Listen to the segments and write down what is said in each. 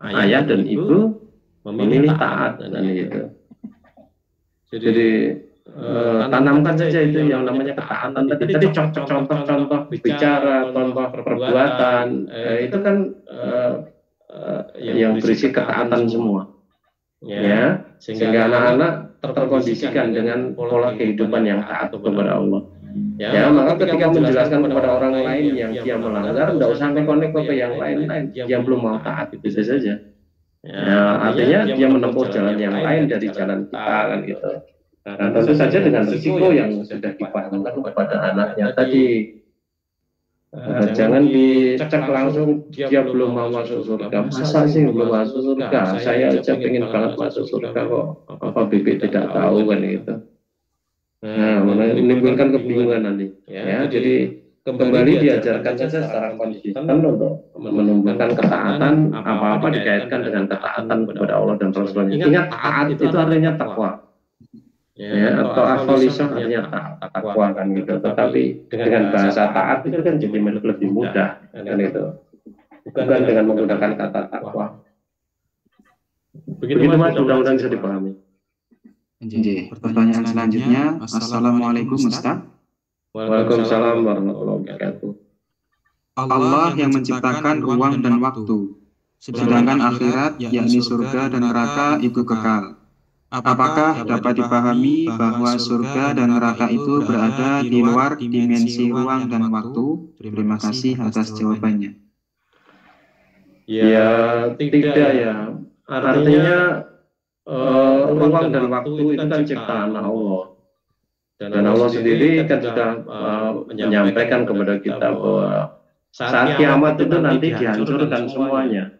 ayah dan ibu memilih taat dan gitu. Jadi tanamkan saja itu yang namanya ketaatan tadi contoh-contoh bicara, contoh perbuatan, itu kan yang berisi ketaatan semua, ya, sehingga anak-anak terkondisikan dengan pola kehidupan yang taat kepada Allah. Ya, maka ketika menjelaskan kepada orang lain yang dia melanggar, tidak usah konek ke yang lain-lain, dia belum mau taat, bisa saja. Ya, artinya dia menempuh jalan yang lain dari jalan kita kan gitu. Nah, tentu saja dengan risiko yang sudah dipahamkan kepada anaknya tadi. Jangan dicek langsung dia belum mau masuk surga. Masa sih belum masuk surga? Saya aja pengen banget masuk surga kok. Apa bibit tidak tahu kan gitu. Nah, menimbulkan kebingungan nanti. Ya, jadi kembali diajarkan saja secara konsisten untuk menumbuhkan ketaatan, apa-apa dikaitkan dengan ketaatan kepada Allah dan Rasulnya. Ingat, taat itu artinya takwa, ya, atau akholisah artinya takwa kan gitu. Tetapi dengan bahasa taat itu kan jadi lebih mudah kan itu, bukan dengan menggunakan kata takwa. Begitu Mas, mudah-mudahan bisa dipahami. Pertanyaan selanjutnya, Assalamualaikum Ustaz. Waalaikumsalam warahmatullahi wabarakatuh. Allah yang menciptakan ruang dan waktu, sedangkan akhirat, yakni surga dan neraka, itu kekal. Apakah dapat dipahami bahwa surga dan neraka itu berada di luar dimensi ruang dan waktu? Terima kasih atas jawabannya. Ya, tidak ya. Artinya ruang dan waktu itu kan ciptaan Allah. Dan Allah sendiri kan sudah menyampaikan kepada kita bahwa saat kiamat itu nanti dihancurkan semuanya.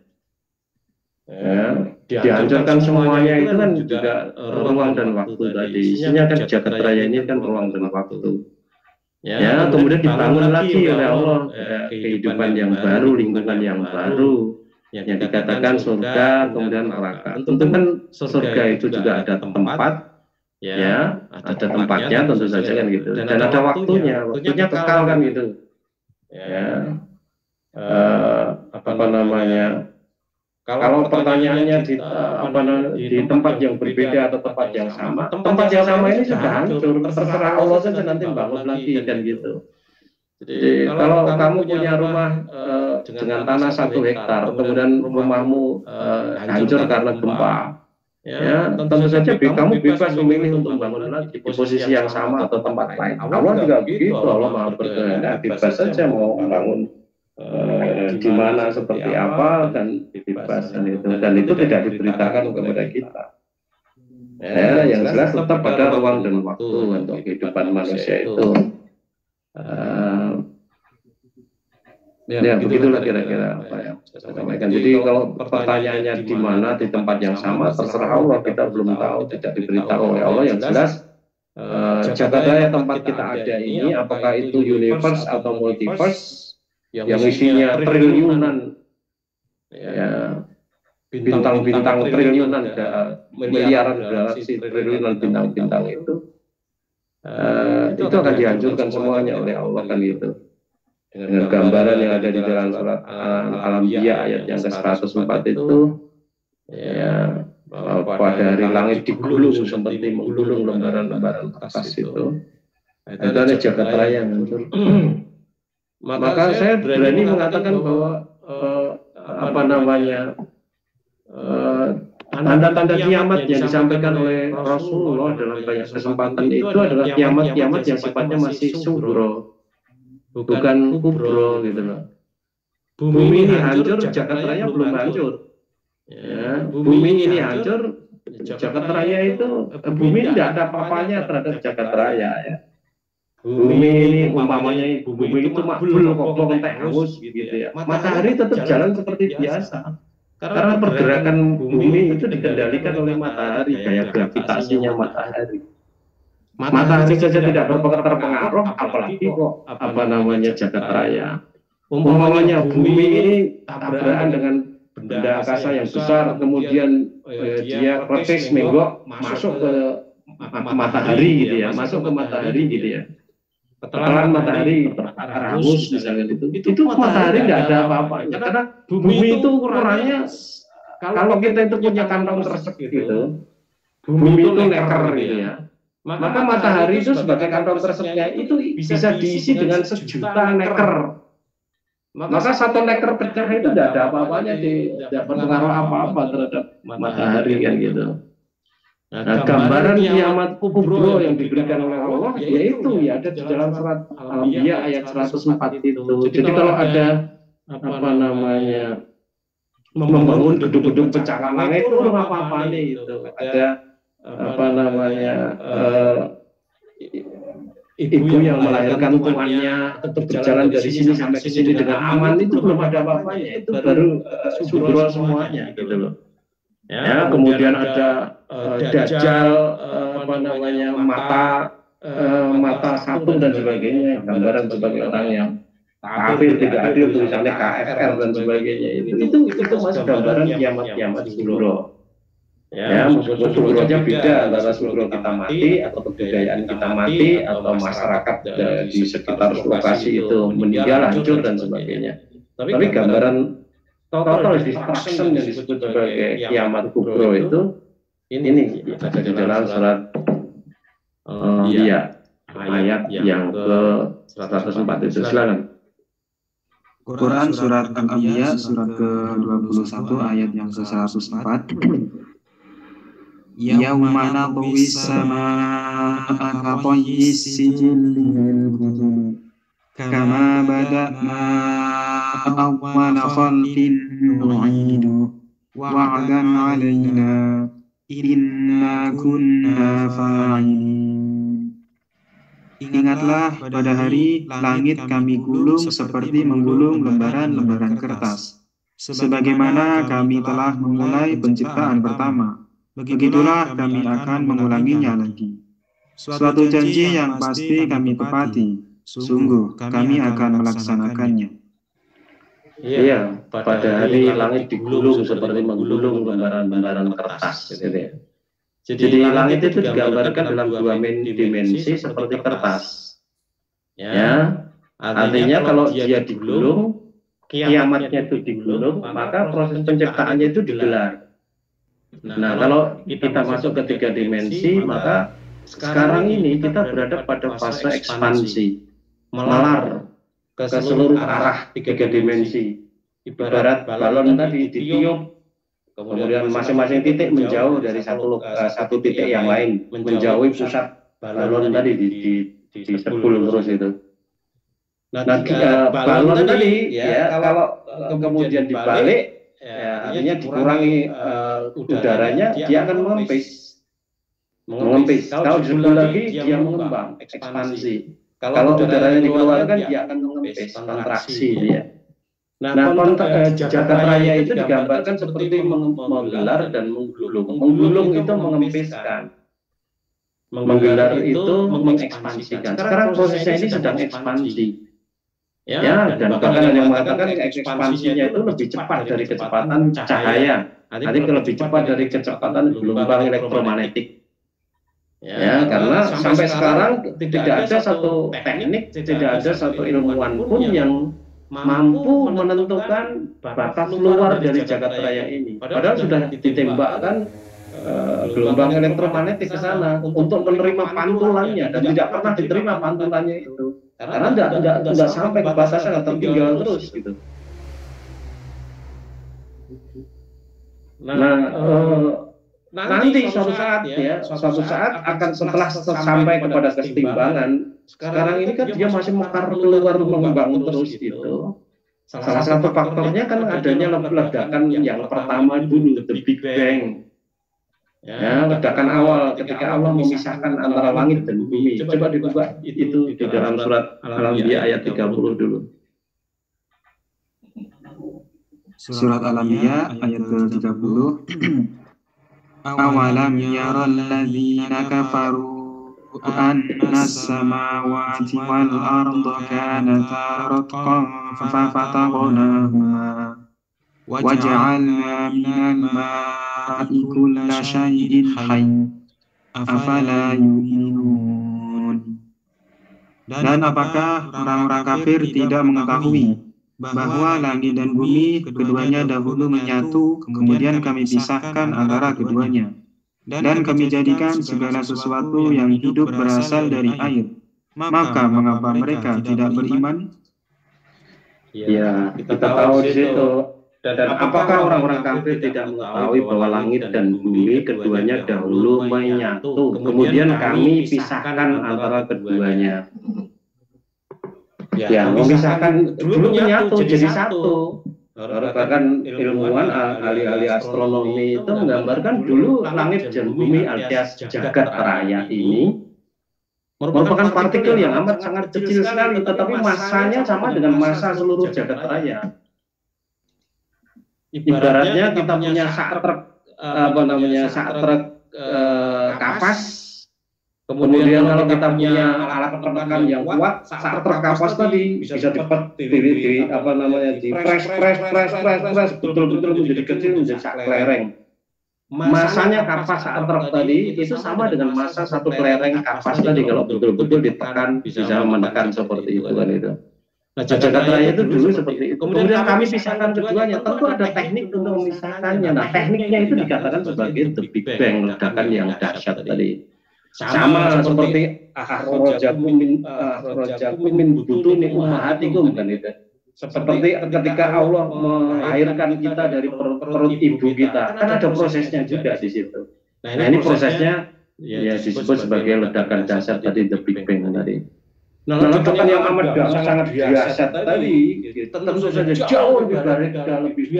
Ya, dihancurkan semuanya itu kan juga ruang dan waktu tadi. Isinya kan jagat raya ini kan ruang dan waktu. Ya, kemudian dibangun lagi oleh Allah kehidupan yang baru, lingkungan yang baru, yang dikatakan surga, kemudian neraka. Tentu kan surga itu juga ada tempat. Ya, ada tempatnya tentu saja kan gitu, dan ada waktunya kekal kan gitu. Ya, apa namanya? Kalau pertanyaannya di tempat yang berbeda atau tempat yang sama ini sudah hancur, terserah Allah saja nanti bangun lagi kan gitu. Jadi kalau kamu punya rumah dengan tanah 1 hektar, kemudian rumahmu hancur karena gempa. Ya, tentu saja kamu bebas memilih untuk membangun lagi di posisi yang sama atau tempat lain. Allah juga begitu, Allah Maha berkehendak, bebas saja mau membangun di mana seperti apa dan bebas dan itu tidak diberitakan kepada kita. Ya, yang jelas tetap ada ruang dan waktu untuk kehidupan manusia itu. Ya, begitulah kira-kira apa yang saya sampaikan. Jadi kalau pertanyaannya di mana, di tempat yang sama, terserah Allah, kita belum tahu, tidak diberitahu oleh Allah. Yang jelas jagat raya tempat kita ada ini, apakah itu universe atau multiverse yang isinya triliunan, ya, bintang-bintang triliunan, miliaran galaksi, triliunan bintang-bintang itu akan dihancurkan semuanya oleh Allah kan gitu. Dengan gambaran yang ada di dalam surat Al-Anbiya ayat yang ke-104 itu, ya, pada hari langit digulung seperti menggulung lembaran-lembaran kertas itu ada jagat raya yang hancur. Maka saya berani mengatakan bahwa apa namanya tanda-tanda kiamat yang disampaikan oleh Rasulullah dalam banyak kesempatan itu adalah kiamat-kiamat yang sifatnya masih sugro, bukan kubro gitu loh. Bumi ini hancur, jagat raya belum hancur. Ya, bumi ini hancur, jagat raya itu bumi tidak ada apa-apanya terhadap jagat raya ya. Bumi ini umpamanya bumi itu makbul kok entek hangus gitu ya. Matahari tetap jalan seperti biasa. Karena pergerakan bumi itu dikendalikan oleh matahari, gaya gravitasinya matahari. Matahari saja tidak terpengaruh, apalagi kok apa namanya jagat raya. Umpamanya bumi ini tabrakan dengan benda angkasa yang besar, kemudian dia persis menggok masuk ke matahari gitu ya, masuk ke matahari gitu ya. Ketelan matahari terbakar hangus misalnya itu matahari nggak ada apa-apanya karena bumi itu ukurannya kalau kita itu punya kantong kresek gitu, bumi itu leker gitu ya, maka matahari itu sebagai kantong kreseknya itu bisa diisi dengan sejuta neker. Maka satu neker pecah itu tidak ada apa-apanya, tidak berpengaruh apa-apa terhadap matahari kan gitu. Nah, gambaran kiamat kubro yang diberikan oleh Allah yaitu ya ada di dalam surat Al-Anbiya ayat 104 itu. Jadi kalau ada apa namanya membangun gedung-gedung pencakar langit itu nggak apa-apa nih itu. Ada apa namanya ibu yang melahirkan tuannya berjalan dari sini sampai ke sini dengan aman, itu belum ada apa-apanya, itu baru subro semuanya gitu loh. Ya, kemudian ada dajjal, apa namanya mata satu dan sebagainya, gambaran sebagai orang yang kafir, tidak adil, tulisannya KFR dan sebagainya. Itu masih gambaran kiamat subro. Ya, meskipun subronya beda antara subro kita mati atau kebudayaan kita mati atau masyarakat di sekitar lokasi itu meninggal, hancur dan sebagainya. Tapi gambaran total destruction yang disebut sebagai kiamat kubro itu ini ada di dalam surat ayat yang ke 104 itu. Silakan. Quran surat Al-Anbiya surat ke-21 ayat yang ke-104. Yauma natwi samaa'a katayyi sijil lil kutub kama bada'na awwala khalqin nu'idu wa'dan 'alaina inna kunna fa'ilin. Ingatlah pada hari langit kami gulung seperti menggulung lembaran-lembaran kertas, sebagaimana kami telah memulai penciptaan pertama, begitulah kami akan mengulanginya lagi. Suatu janji yang pasti kami tepati, sungguh kami akan melaksanakannya. Iya, pada hari langit digulung seperti menggulung lembaran-lembaran kertas gitu ya. Jadi langit itu digambarkan dalam dua dimensi seperti kertas. Ya, artinya kalau dia digulung, kiamatnya itu digulung, maka proses penciptaannya itu digelar. Nah, kalau kita masuk ke tiga dimensi, maka sekarang ini kita berada pada fase ekspansi, melar ke seluruh arah tiga dimensi. Ibarat balon tadi ditiup, kemudian masing-masing titik menjauh dari satu titik yang lain, menjauhi pusat balon tadi disebul terus itu. Nah, balon tadi ya kalau kemudian dibalik, ya, artinya dikurangi udaranya, dia akan mengempis. Kalau disebul lagi dia mengembang, ekspansi. Kalau udaranya dikeluarkan, dia akan mengempis, kontraksi dia. Nah, jagat raya itu digambarkan seperti menggelar dan menggulung. Menggulung itu mengempiskan, menggelar itu mengekspansikan. Sekarang prosesnya ini sedang ekspansi. Ya, dan bahkan ada yang mengatakan ekspansinya itu lebih cepat dari kecepatan cahaya. Artinya lebih cepat dari kecepatan gelombang elektromagnetik. Ya, karena sampai sekarang tidak ada satu teknik, tidak ada satu ilmuwan pun yang mampu menentukan batas luar dari jagat raya ini. Padahal sudah ditembakkan gelombang elektromagnetik ke sana untuk menerima pantulannya, dan tidak pernah diterima pantulannya itu. Karena tidak sampai ke batasnya, tertinggal terus gitu. Nanti suatu saat akan setelah sampai kepada kesetimbangan. Sekarang ini kan dia masih mekar keluar mengembang terus gitu. Salah satu faktornya kan adanya ledakan yang pertama dulu, the Big Bang. Ya, ledakan awal ketika Allah memisahkan antara langit dan bumi. Coba dibuka itu di dalam surat Al-Anbiya ayat 30 dulu. Surat Al-Anbiya ayat ke-30. Awalam yaral ladzina kafaru anna as-samawati wal arda kanata ratqan fafataqnahuma waja'alna minal ma'i kulla syai'in hayy afala yu'minun. Dan apakah orang-orang kafir tidak mengetahui bahwa langit dan bumi keduanya dahulu menyatu, kemudian kami pisahkan antara keduanya. Dan kami jadikan segala sesuatu yang hidup berasal dari air. Maka mengapa mereka tidak beriman? Ya, kita tahu di situ. Dan apakah orang-orang kafir tidak mengetahui bahwa langit dan bumi keduanya dahulu menyatu, kemudian kami pisahkan antara keduanya. Ya, memisahkan dulu menyatu jadi satu. Bahkan ilmuwan ahli-ahli astronomi itu menggambarkan dulu langit dan bumi alias jagat raya ini merupakan partikel yang amat sangat kecil sekali, tetapi masanya sama dengan massa seluruh jagat raya. Ibaratnya kita punya saat truk kapas. Kemudian kalau kita punya alat penekan yang kuat, saat truk kapas tadi bisa press betul-betul menjadi kecil, menjadi sak kelereng. Masanya kapas saat truk tadi itu sama dengan massa satu kelereng kapas tadi kalau betul-betul ditekan bisa menekan seperti itu kan itu. Nah, jagat raya itu dulu seperti itu. Kemudian kami pisahkan keduanya. Tentu ada teknik untuk memisahkannya. Nah, tekniknya itu dikatakan sebagai the Big Bang, ledakan yang dahsyat tadi. Sama seperti akhrajakum min butuni ummahatikum kan itu. Seperti ketika Allah melahirkan kita dari perut ibu kita, kan ada prosesnya juga di situ. Nah, ini prosesnya ya disebut sebagai ledakan dahsyat tadi, the Big Bang tadi. Nah, ledakan yang amat sangat dahsyat tadi tentu saja jauh lebih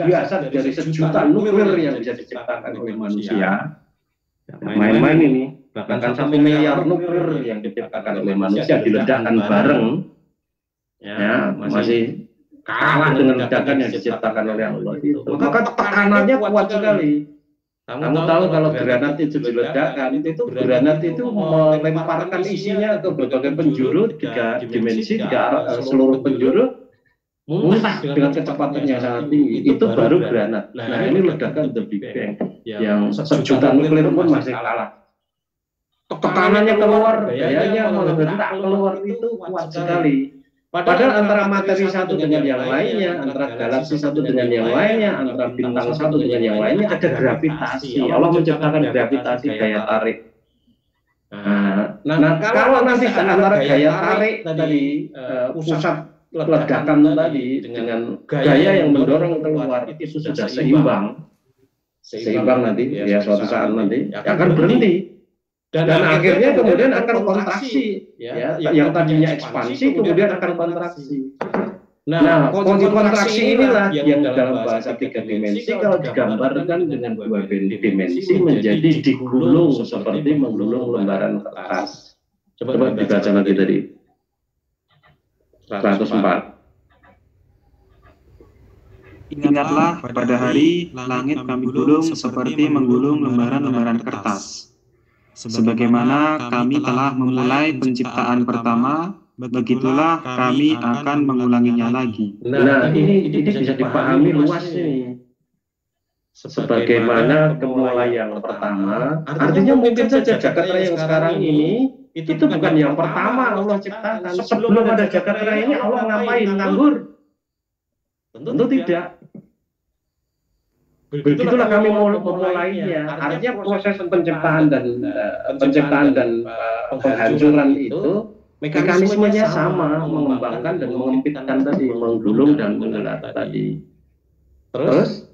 dahsyat dari sejuta nuklir yang bisa diciptakan oleh manusia. Main-main ini. Bahkan 1 miliar nuklir yang diciptakan oleh manusia diledakkan bareng, ya masih kalah dengan ledakan yang diciptakan oleh Allah itu. Maka tekanannya kuat sekali. Kamu tahu kalau granat itu diledakkan, itu granat itu melemparkan isinya ke berbagai penjuru, 3 dimensi, seluruh penjuru muntah dengan kecepatan yang sangat tinggi. Itu baru granat. Nah, ini ledakan the Big Bang yang sejuta nuklir pun masih kalah. Tekanannya keluar, gayanya meledak keluar itu kuat sekali. Padahal antara materi satu dengan yang lainnya, antara galaksi satu dengan yang lainnya, antara bintang satu dengan yang lainnya ada gravitasi. Allah menciptakan gravitasi daya tarik. Nah, kalau nanti antara gaya tarik tadi, pusat ledakan tadi dengan gaya yang mendorong keluar itu sudah seimbang nanti, ya suatu saat nanti akan berhenti. Dan akhirnya kemudian akan kontraksi, ya, yang tadinya ekspansi kemudian akan kontraksi. Nah, kontraksi inilah yang dalam bahasa 3 dimensi kalau digambarkan dengan 2 dimensi menjadi digulung seperti menggulung lembaran kertas. Coba dibaca lagi tadi. 104. Ingatlah pada hari langit kami gulung seperti menggulung lembaran-lembaran kertas. Sebagaimana kami telah memulai penciptaan pertama, begitulah kami akan mengulanginya lagi. Nah, ini bisa dipahami luas ini. Sebagaimana kemulaian yang pertama, artinya mungkin saja jagat raya yang sekarang ini itu bukan yang pertama Allah ciptakan. Sebelum ada jagat raya ini Allah ngapain? Nganggur? Tentu tidak. Begitulah kami memulainya. Artinya proses penciptaan dan penghancuran itu mekanismenya sama, mengembangkan dan mengempitkan tadi, menggulung dan menggelar tadi. Terus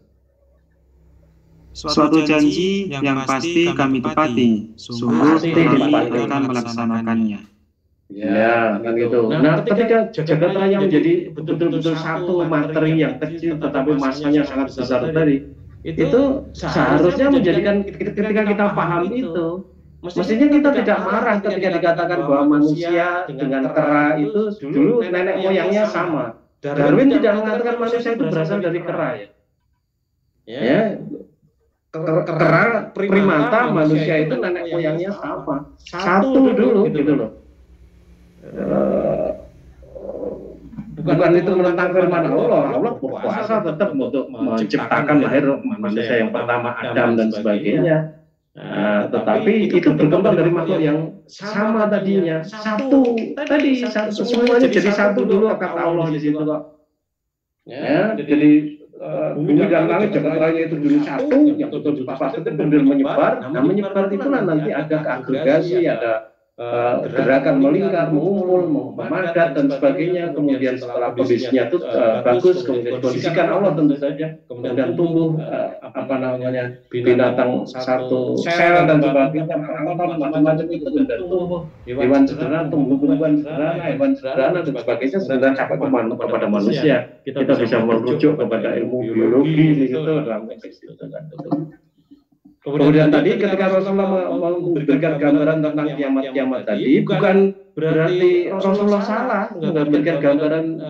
suatu janji yang pasti kami tepati, sungguh kami akan melaksanakannya. Ya, kan gitu. Nah, ketika jagat raya menjadi betul-betul satu materi yang kecil tetapi masanya sangat besar tadi, itu seharusnya menjadikan ketika kita paham itu, mestinya kita tidak marah ketika dikatakan bahwa manusia dengan kera itu dulu nenek moyangnya sama. Darwin tidak mengatakan manusia itu berasal dari kera, ya. Kera primata manusia itu nenek moyangnya sama. Satu dulu gitu loh. Bukan itu menentang firman Allah. Allah berkuasa tetap untuk menciptakan lahir manusia yang pertama Adam dan sebagainya. Tetapi itu berkembang dari makhluk yang sama tadinya. Satu tadi semuanya jadi satu dulu kata Allah di situ kok. Ya, jadi bumi dan langit jagat raya itu dulu satu, yang betul pasti kemudian menyebar. Nah, menyebar itulah nanti ada keagregasi, ada gerakan melingkar, mengumpul, memadat dan sebagainya. Kemudian setelah kondisinya itu bagus, kemudian kondisikan Allah tentu saja, kemudian tumbuh binatang satu sel dan sebagainya, macam-macam itu, dan tumbuh hewan sederhana, tumbuh-tumbuhan sederhana, hewan sederhana dan sebagainya, sehingga sampai kepada manusia. Kita bisa merujuk kepada ilmu biologi itu dalam konteks itu kan. Kemudian tadi ketika Rasulullah memberikan gambaran tentang kiamat-kiamat tadi, bukan berarti Rasulullah salah memberikan gambaran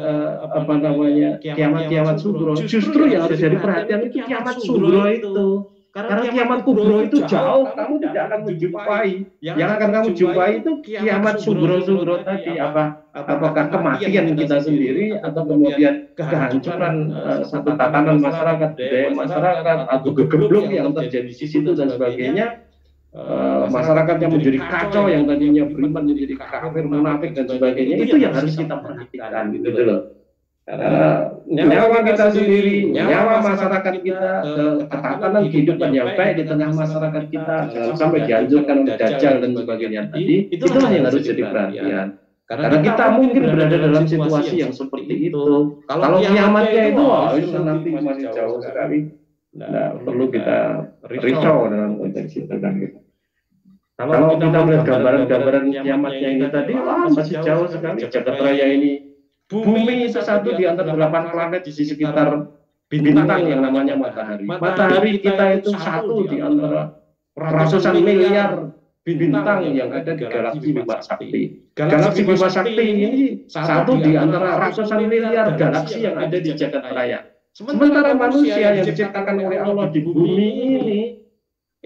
kiamat-kiamat sugro. Justru yang harus jadi perhatian itu kiamat sugro itu. Karena kiamat kubro itu jauh, kamu tidak akan menjumpai. Yang akan kamu jumpai itu kiamat sugro tadi. Apakah kematian kita sendiri, atau kemudian kehancuran satu tatanan masyarakat, budaya masyarakat, atau gegeblok yang terjadi di situ dan sebagainya. Masyarakat yang menjadi kacau, yang tadinya beriman menjadi kafir, munafik dan sebagainya, itu yang harus kita perhatikan gitu loh. Nyawa kita sendiri, nyawa masyarakat kita, ketatanan kehidupan yang baik di tengah masyarakat kita, jangan sampai dihancurkan oleh dajjal dan sebagainya tadi. Itulah yang harus jadi perhatian. Karena kita mungkin berada dalam situasi yang seperti itu. Kalau kiamatnya itu nanti masih jauh sekali. Nah, perlu kita risau dalam konteks itu kan gitu. Kalau kita melihat gambaran-gambaran kiamatnya ini tadi, masih jauh sekali. Jagat raya ini, bumi itu satu di antara 8 planet di sekitar bintang yang namanya matahari. Matahari kita itu satu di antara ratusan miliar bintang yang ada di galaksi Bima Sakti. Galaksi Bima Sakti ini satu di antara ratusan miliar galaksi yang ada di jagat raya. Sementara manusia yang diciptakan oleh Allah di bumi ini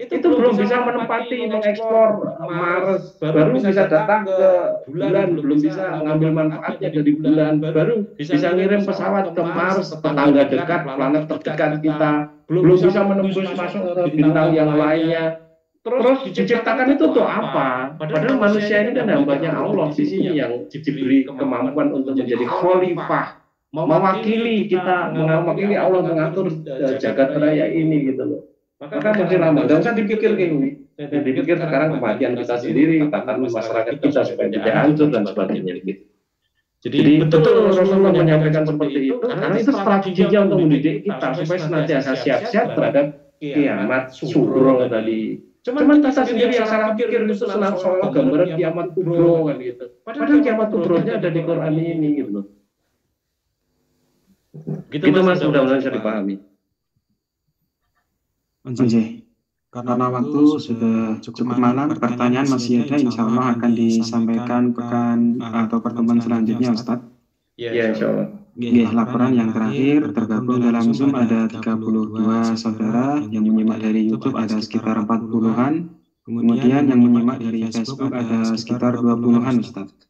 itu belum bisa menempati, mengeksplor Mars, baru bisa datang ke bulan, belum bisa mengambil manfaatnya dari bulan, baru bisa ngirim pesawat ke Mars, tetangga dekat, planet terdekat kita, belum bisa menembus masuk ke bintang yang lainnya. Terus diciptakan itu tuh apa? Padahal manusia ini kan hambanya Allah di sini yang diberi kemampuan untuk menjadi khalifah, mewakili kita, mewakili Allah mengatur jagat raya ini gitu loh. Maka mesti lama, dan usah dipikir kayak gini. Dipikir sekarang kematian kita sendiri, tatanan masyarakat kita supaya tidak hancur dan sebagainya gitu. Jadi betul Rasulullah menyampaikan seperti itu, karena itu strateginya untuk mendidik kita supaya senantiasa siap-siap terhadap kiamat sugro tadi. Cuman kita sendiri yang salah pikir itu senang soal gambaran kiamat kubro kan gitu. Padahal kiamat kubronya ada di Quran ini gitu. Gitu Mas, mudah-mudahan bisa dipahami. Karena waktu sudah cukup malam, pertanyaan masih ada, insya Allah akan disampaikan pekan atau pertemuan selanjutnya, Ustadz. Ya, insya Allah. Laporan yang terakhir, tergabung dalam Zoom ada 32 saudara, yang menyimak dari YouTube ada sekitar 40-an, kemudian yang menyimak dari Facebook ada sekitar 20-an, Ustadz.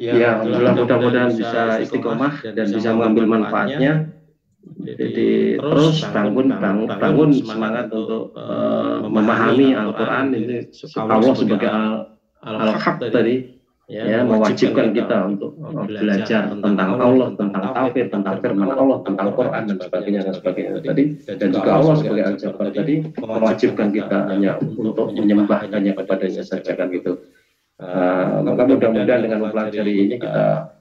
Ya, mudah-mudahan bisa istiqomah dan bisa mengambil manfaatnya. Jadi terus bangun semangat untuk memahami Al-Quran ini. Allah sebagai Al-Haq tadi ya mewajibkan kita untuk belajar tentang Allah, tentang tauhid, tentang firman Allah, tentang Quran dan sebagainya tadi. Dan juga Allah sebagai Al-Jabbar tadi mewajibkan kita hanya untuk menyembah hanya kepadanya saja kan gitu. Maka mudah-mudahan dengan mempelajari ini kita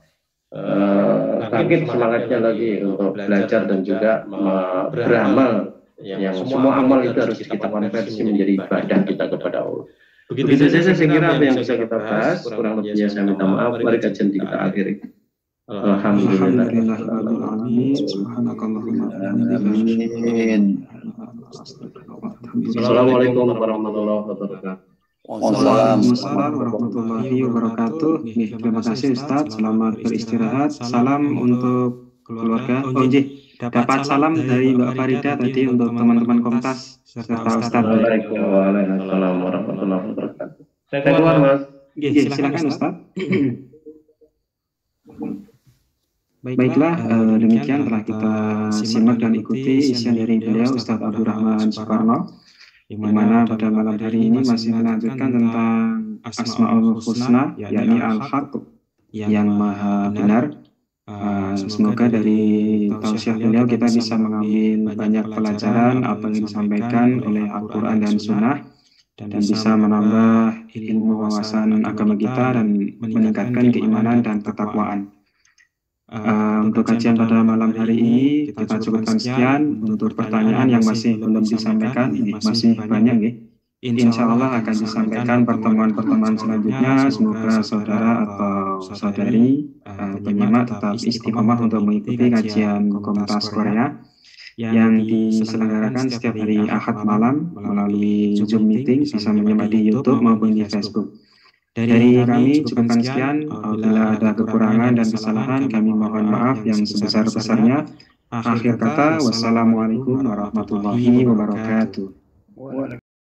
bangkit semangatnya lagi untuk belajar dan juga beramal, yang semua amal itu harus kita konversi menjadi ibadah kita kepada Allah. Begitu saja saya kira apa yang bisa kita bahas, kurang lebihnya saya minta maaf. Mari kajian kita akhiri. Alhamdulillah. Assalamualaikum warahmatullahi wabarakatuh. Waalaikumsalam warahmatullahi wabarakatuh. Terima kasih Ustadz, selamat beristirahat. Salam untuk keluarga. Dapat salam dari Mbak Farida tadi untuk teman-teman Kompas serta Ustadz. Waalaikumsalam warahmatullahi wabarakatuh. Saya keluar Mas. Silakan Ustadz. Baiklah, demikian telah kita simak dan ikuti isian dari beliau Ustadz Abdul Rahman Soekarno, di mana pada malam hari ini masih melanjutkan tentang Asmaul Husna, yakni Al-Haq yang maha benar. Semoga dari tausiah beliau kita bisa mengambil banyak pelajaran apa yang disampaikan oleh Al-Quran dan Sunnah, dan bisa menambah ilmu wawasan agama kita dan meningkatkan keimanan dan ketakwaan. Untuk kajian pada malam hari ini kita cukupkan sekian. Untuk pertanyaan yang masih belum disampaikan, ini masih banyak nih. Insya Allah akan disampaikan pertemuan-pertemuan selanjutnya. Semoga saudara atau saudari penyimak tetap istiqomah untuk mengikuti kajian Komunitas Korea yang diselenggarakan setiap hari Ahad malam melalui Zoom meeting, bisa menyimak di YouTube maupun di Facebook. Dari kami cukupkan sekian. Apabila ada kekurangan dan kesalahan, kami mohon maaf yang sebesar-besarnya. Akhir kata, wassalamualaikum warahmatullahi wabarakatuh.